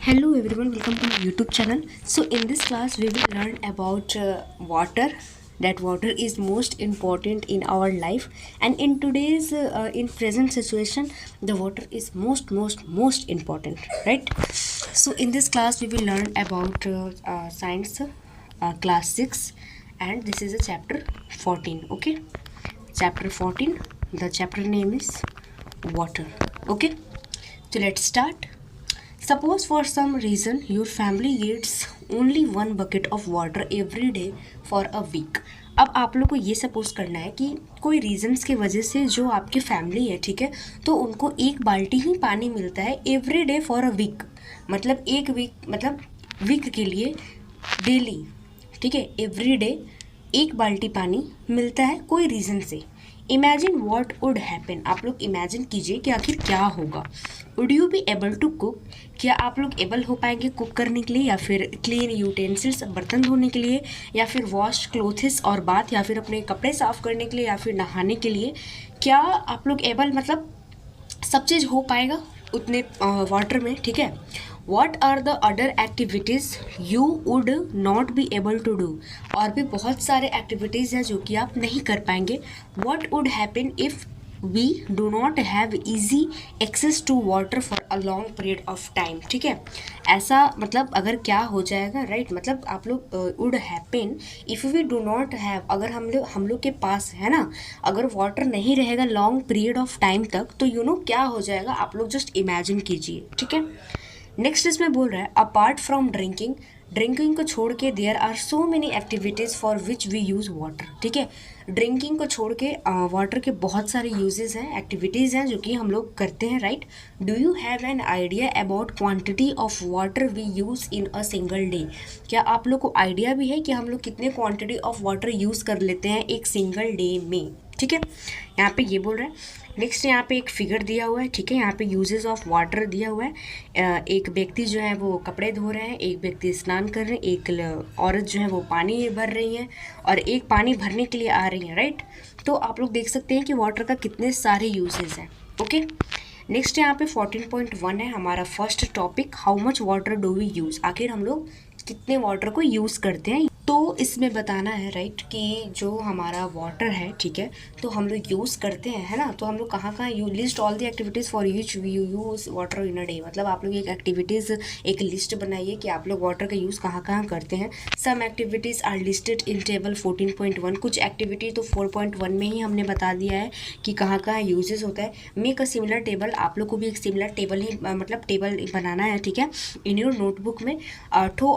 Hello everyone, welcome to my YouTube channel. So in this class we will learn about water. That water is most important in our life, and in today's in present situation the water is most important, right? So in this class we will learn about science, class 6, and this is a chapter 14. Okay, chapter 14, the chapter name is water. Okay, so let's start. Suppose for some reason your family gets only one bucket of water every day for a week. अब आप लोग को ये suppose करना है कि कोई reasons की वजह से जो आपकी फैमिली है, ठीक है, तो उनको एक बाल्टी ही पानी मिलता है every day for a week. मतलब एक वीक, मतलब वीक के लिए डेली, ठीक है, एवरी डे एक बाल्टी पानी मिलता है कोई रीज़न से। Imagine what would happen. आप लोग इमेजिन कीजिए कि आखिर क्या होगा। Would you be able to cook. क्या आप लोग एबल हो पाएंगे कुक करने के लिए, या फिर क्लीन यूटेंसिल्स, बर्तन धोने के लिए, या फिर वॉश क्लोथ्स और बाथ, या फिर अपने कपड़े साफ करने के लिए, या फिर नहाने के लिए। क्या आप लोग एबल, मतलब सब चीज़ हो पाएगा उतने वाटर में, ठीक है। What are the other activities you would not be able to do. और भी बहुत सारे एक्टिविटीज़ हैं जो कि आप नहीं कर पाएंगे। What would happen if we do not have easy access to water for a long period of time, ठीक है। ऐसा मतलब अगर क्या हो जाएगा, राइट, मतलब आप लोग would happen if we do not have, अगर हम लोग के पास है ना, अगर वाटर नहीं रहेगा लॉन्ग पीरियड ऑफ टाइम तक, तो यू नो क्या हो जाएगा, आप लोग जस्ट इमेजिन कीजिए, ठीक है। नेक्स्ट इसमें बोल रहा है अपार्ट फ्रॉम ड्रिंकिंग, ड्रिंकिंग को छोड़ के there are so many activities for which we use water, ठीक है। ड्रिंकिंग को छोड़ के वाटर के बहुत सारे यूजेस हैं, एक्टिविटीज़ हैं जो कि हम लोग करते हैं, right. Do you have an idea about quantity of water we use in a single day. क्या आप लोग को आइडिया भी है कि हम लोग कितने क्वांटिटी ऑफ वाटर यूज़ कर लेते हैं एक सिंगल डे में, ठीक है। यहाँ पे ये बोल रहा है। नेक्स्ट यहाँ पे एक फिगर दिया हुआ है, ठीक है। यहाँ पे यूजेस ऑफ वाटर दिया हुआ है। एक व्यक्ति जो है वो कपड़े धो रहे हैं, एक व्यक्ति स्नान कर रहे हैं, एक औरत जो है वो पानी भर रही है, और एक पानी भरने के लिए आ रही है, राइट। तो आप लोग देख सकते हैं कि वाटर का कितने सारे यूजेस हैं। ओके, नेक्स्ट यहाँ पे 14.1 है हमारा first topic, how much water do we use. आखिर हम लोग कितने वाटर को यूज़ करते हैं। तो इसमें बताना है, राइट, कि जो हमारा वाटर है, ठीक है, तो हम लोग यूज़ करते हैं, है ना। तो हम लोग कहाँ कहाँ list all the activities for which we use water in a day. मतलब आप लोग एक एक्टिविटीज़, एक लिस्ट बनाइए कि आप लोग वाटर का यूज़ कहाँ कहाँ करते हैं। Some activities are listed in table 14.1। कुछ एक्टिविटी तो 4.1 में ही हमने बता दिया है कि कहाँ कहाँ यूजेस होता है। मेक अ सिमिलर टेबल, आप लोग को भी एक सिमिलर टेबल ही मतलब टेबल बनाना है, ठीक है, इन योर नोटबुक में। Through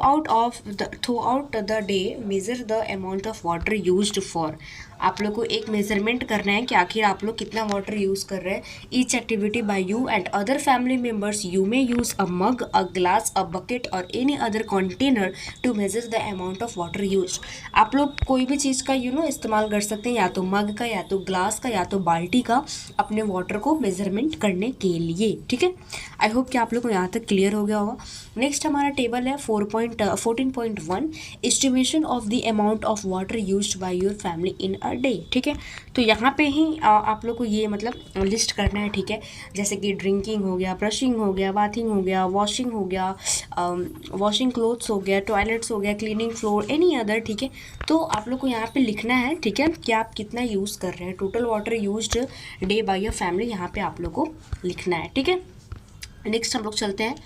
out the day major the amount of water used for. आप लोग को एक मेजरमेंट करना है कि आखिर आप लोग कितना वाटर यूज़ कर रहे हैं। Each activity by you and other family members, you may use a mug, a glass, a bucket or any other container to measure the amount of water use. आप लोग कोई भी चीज़ का इस्तेमाल कर सकते हैं, या तो मग का, या तो ग्लास का, या तो बाल्टी का, अपने वाटर को मेजरमेंट करने के लिए, ठीक है। आई होप कि आप लोग को यहाँ तक क्लियर हो गया होगा। नेक्स्ट हमारा टेबल है 14.1, estimation of the amount of water used by your family in a day, ठीक है। तो यहाँ पे ही आप लोग को ये मतलब लिस्ट करना है, ठीक है। जैसे कि ड्रिंकिंग हो गया, ब्रशिंग हो गया, बाथिंग हो गया, वॉशिंग हो गया, वॉशिंग क्लोथ्स हो गया, टॉयलेट्स हो गया, क्लीनिंग फ्लोर, एनी अदर, ठीक है। तो आप लोग को यहाँ पे लिखना है, ठीक है, कि आप कितना यूज़ कर रहे हैं, total water used day by your family, यहाँ पे आप लोग को लिखना है, ठीक है। नेक्स्ट हम लोग चलते हैं।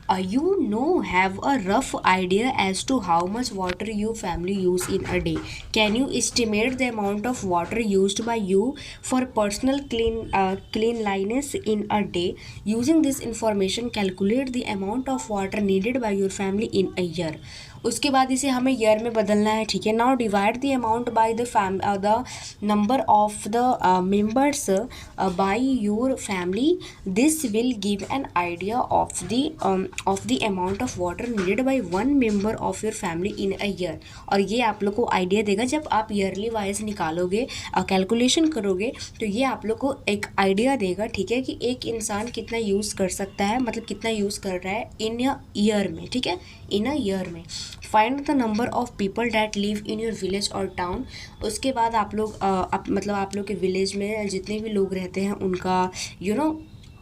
Have a rough idea as to how much water your family use in a day. Can you estimate the amount of water used by you for personal cleanliness in a day? Using this information, calculate the amount of water needed by your family in a year. उसके बाद इसे हमें year में बदलना है, ठीक है। Now divide the amount by the number of the members by your family. This will give an idea of the amount of water needed by one member of your family in a year. और ये आप लोग को idea देगा जब आप yearly wise निकालोगे, calculation करोगे, तो ये आप लोग को एक आइडिया देगा, ठीक है, कि एक इंसान कितना यूज़ कर सकता है, मतलब कितना यूज़ कर रहा है इन अ ईयर में, ठीक है, इन अ ईयर में। Find the number of people that live in your village और टाउन। उसके बाद आप लोग मतलब आप लोग के विलेज में जितने भी लोग रहते हैं उनका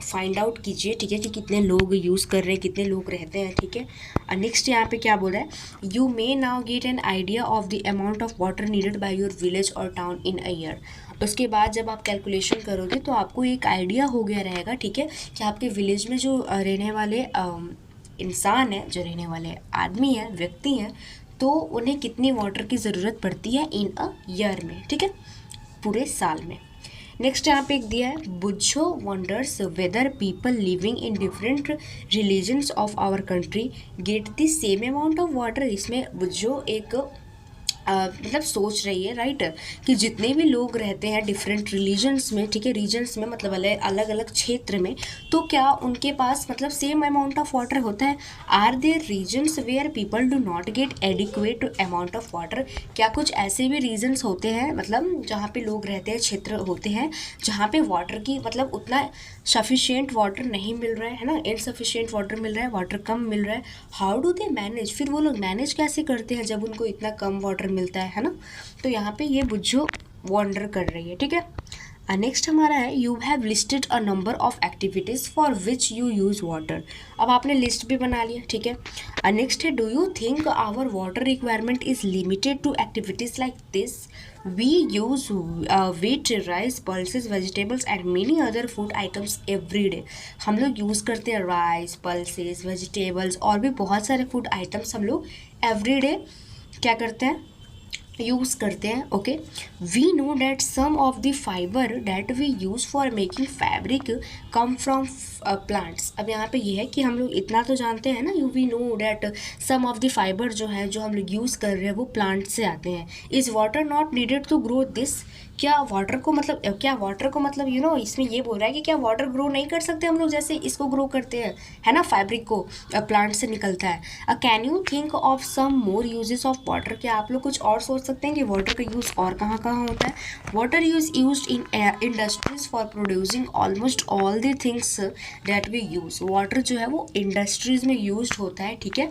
फाइंड आउट कीजिए, ठीक है, कि कितने लोग यूज़ कर रहे हैं, कितने लोग रहते हैं, ठीक है। नेक्स्ट यहाँ पे क्या बोल रहा है, you may now get an idea of the amount of water needed by your village और टाउन इन अ ईयर। उसके बाद जब आप कैलकुलेशन करोगे तो आपको एक आइडिया हो गया रहेगा, ठीक है, कि आपके विलेज में जो रहने वाले इंसान है, जो रहने वाले आदमी है, व्यक्ति हैं, तो उन्हें कितनी वाटर की ज़रूरत पड़ती है इन अ ईयर में, ठीक है, पूरे साल में। नेक्स्ट यहाँ पे एक दिया है, Boojho wonders whether people living in different religions of our country get the same amount of water. इसमें बुझो एक मतलब सोच रही है, राइट, कि जितने भी लोग रहते हैं डिफरेंट रिलीजन्स में, ठीक है, रीजन्स में मतलब अलग अलग क्षेत्र में, तो क्या उनके पास मतलब सेम अमाउंट ऑफ वाटर होता है। Are there reasons where people do not get adequate amount of water. क्या कुछ ऐसे भी रीजन्स होते हैं, मतलब जहाँ पे लोग रहते हैं, क्षेत्र होते हैं जहाँ पे वाटर की मतलब उतना सफिशिएंट वाटर नहीं मिल रहा है ना, इनसफिशिएंट वाटर मिल रहा है, वाटर कम मिल रहा है। हाउ डू दे मैनेज, फिर वो लोग मैनेज कैसे करते हैं जब उनको इतना कम वाटर मिलता है ना। तो यहाँ पे ये बुझो वंडर कर रही है, ठीक है। नेक्स्ट हमारा है, you have listed a number of activities for which you use water. अब आपने लिस्ट भी बना लिया, ठीक है। नेक्स्ट है, do you think our water requirement is limited to activities like this. We use wheat, rice, pulses, vegetables and many other food items every day. हम लोग यूज़ करते हैं राइस, पल्सेस, वेजिटेबल्स और भी बहुत सारे फूड आइटम्स हम लोग एवरी डे क्या करते हैं, यूज़ करते हैं, okay. We know that some of the fibre that we use for making fabric come from plants. अब यहाँ पे ये है कि हम लोग इतना तो जानते हैं ना, you we know that some of the fibre जो है, जो हम लोग यूज़ कर रहे हैं, वो प्लांट से आते हैं। Is water not needed to grow this. क्या वाटर को मतलब यू नो इसमें ये बोल रहा है कि क्या वाटर ग्रो नहीं कर सकते हम लोग जैसे इसको ग्रो करते हैं, है ना, फैब्रिक को प्लांट से निकलता है। Can you think of some more uses of water. क्या आप लोग कुछ और सोच सकते हैं कि वाटर का यूज़ और कहाँ कहाँ होता है। Water used in industries for producing almost all the things that we use. Water जो है वो इंडस्ट्रीज में यूज होता है, ठीक है,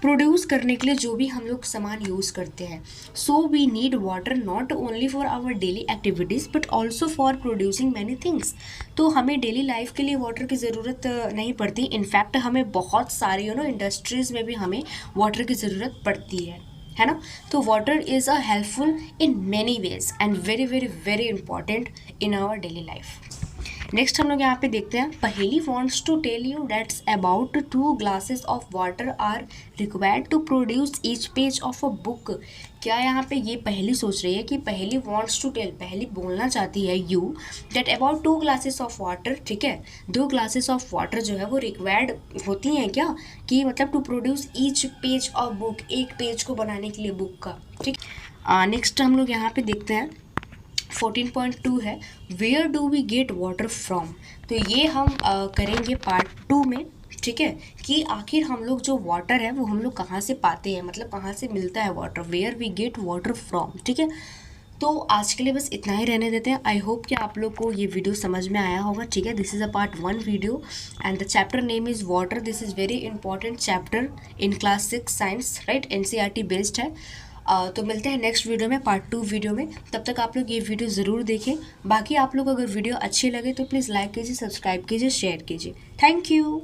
प्रोड्यूस करने के लिए जो भी हम लोग सामान यूज़ करते हैं। So we need water not only for our daily activities but also for producing many things. तो हमें डेली लाइफ के लिए वाटर की ज़रूरत नहीं पड़ती, इनफैक्ट हमें बहुत सारी इंडस्ट्रीज़ में भी हमें वाटर की ज़रूरत पड़ती है ना। तो water is a helpful in many ways and very very very important in our daily life. Next हम लोग यहाँ पे देखते हैं, Paheli wants to tell you that's about 2 glasses of water are required to produce each page of a book. क्या यहाँ पे ये पहेली सोच रही है कि पहेली वॉन्ट्स टू टेल, पहेली बोलना चाहती है you that about 2 glasses of water, ठीक है, 2 glasses ऑफ वाटर जो है वो रिक्वायर्ड होती हैं क्या, कि मतलब to produce each page of book, एक पेज को बनाने के लिए बुक का, ठीक। नेक्स्ट हम लोग यहाँ पे देखते हैं 14.2 है, where do we get water from. तो ये हम करेंगे पार्ट 2 में, ठीक है, कि आखिर हम लोग जो वाटर है वो हम लोग कहाँ से पाते हैं, मतलब कहाँ से मिलता है water, where we get water from, ठीक है। तो आज के लिए बस इतना ही रहने देते हैं। आई होप कि आप लोग को ये वीडियो समझ में आया होगा, ठीक है। This is a part 1 video and the chapter name is water. This is very important chapter in class 6 science, right, NCERT based है। तो मिलते हैं नेक्स्ट वीडियो में, पार्ट 2 वीडियो में। तब तक आप लोग ये वीडियो ज़रूर देखें। बाकी आप लोग अगर वीडियो अच्छी लगे तो प्लीज़ लाइक कीजिए, सब्सक्राइब कीजिए, शेयर कीजिए। Thank you.